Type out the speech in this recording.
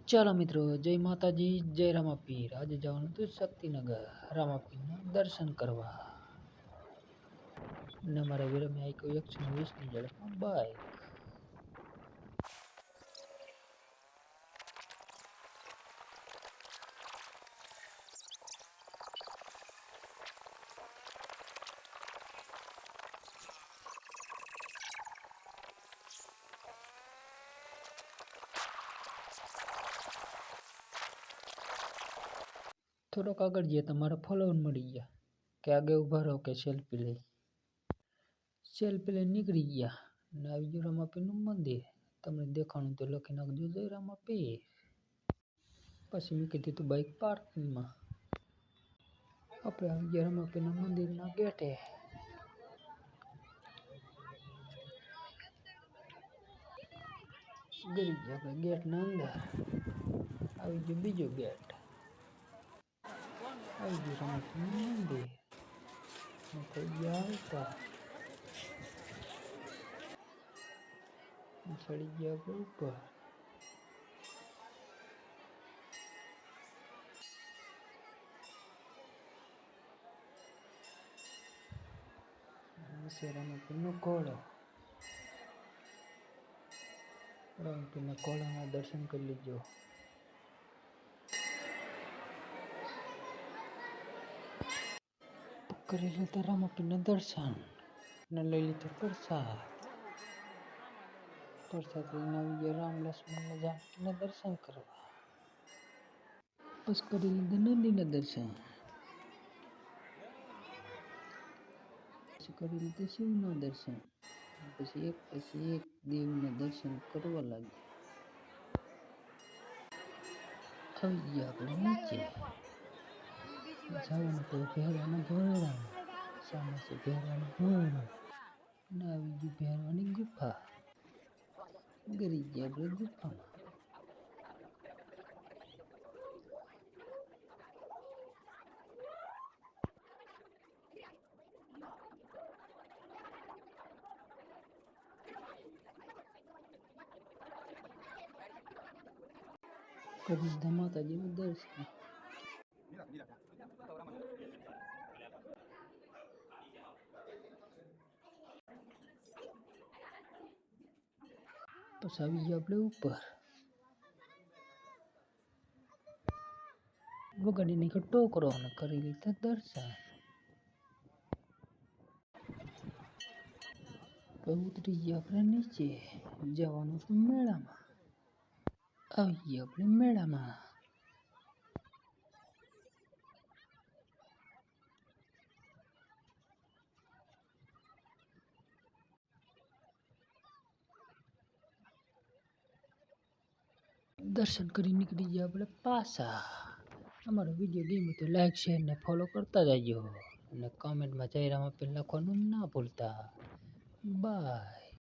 ચાલો મિત્રો, જય માતાજી, જય રામાપીર. આજે જવાનું હતું શક્તિનગર રામાપીરના દર્શન કરવા. અને અમારા વિરમે આવી 120ની ઝડપમાં બાઇક. થોડોક આગળ જઈએ તમારા ફોલોવર મળી ગયા કે આગે ઊભા રહો કે સેલ્ફી લઈ નીકળી ગયા અને આવી ગયું રામાપીરનું મંદિર. તમને દેખાણું તો લખી નાખજો જય રામાપીર. પછી મૂકી દીધું બાઇક પાર્કિંગમાં. આપણે આવી ગયા રામાપીરના મંદિરના ગેટે. ગઈ ગયા આપણે ગેટના અંદર. આવી ગયું બીજું ગેટ. આવી ગયું રામાપીરનું મંદિર. થઈ ગયા આવતા. ચડી ગયા આપણે ઉપર. રામાપીરનો ઘોડો. રામાપીરના ઘોડાના દર્શન કરી લીધો. કરી લીધા રામાપીરના દર્શન અને લઈ લીધો પ્રસાદ. પ્રસાદ લઈને આવી ગયા રામ લક્ષ્મણ જાનકીના દર્શન કરવા. બસ કરી લીધા નંદીના દર્શન. પછી કરી લીધા શિવના દર્શન. પછી એક દેવીના દર્શન કરવા લાગ્યા. આવી ગયા આપણે નીચે. જવાનું તો ભેરવાના ભોયરામાં. સામે છે ભેરવાનું ભોયરું. અને આવી ગયું ભેરવાની ગુફા. ગરી ગયા આપણે ગુફામાં. કરી દીધા માતાજીનું દર્શન. પછી આવી ગયા આપણે ઉપર. વગાડી નાખ્યો ટોકરો અને કરી લીધા દર્શન. ઉતરી ગયા આપણે નીચે. જવાનું તો મેળામાં. આવી ગયા આપણે મેળામાં. દર્શન કરી નીકળી ગયા આપણે પાછા. અમારો વિડીયો ગમ્યો તો લાઈક શેર ને ફોલો કરતા જજો અને કમેન્ટમાં જય રામાપીર લખવાનું ના ભૂલતા. બાય.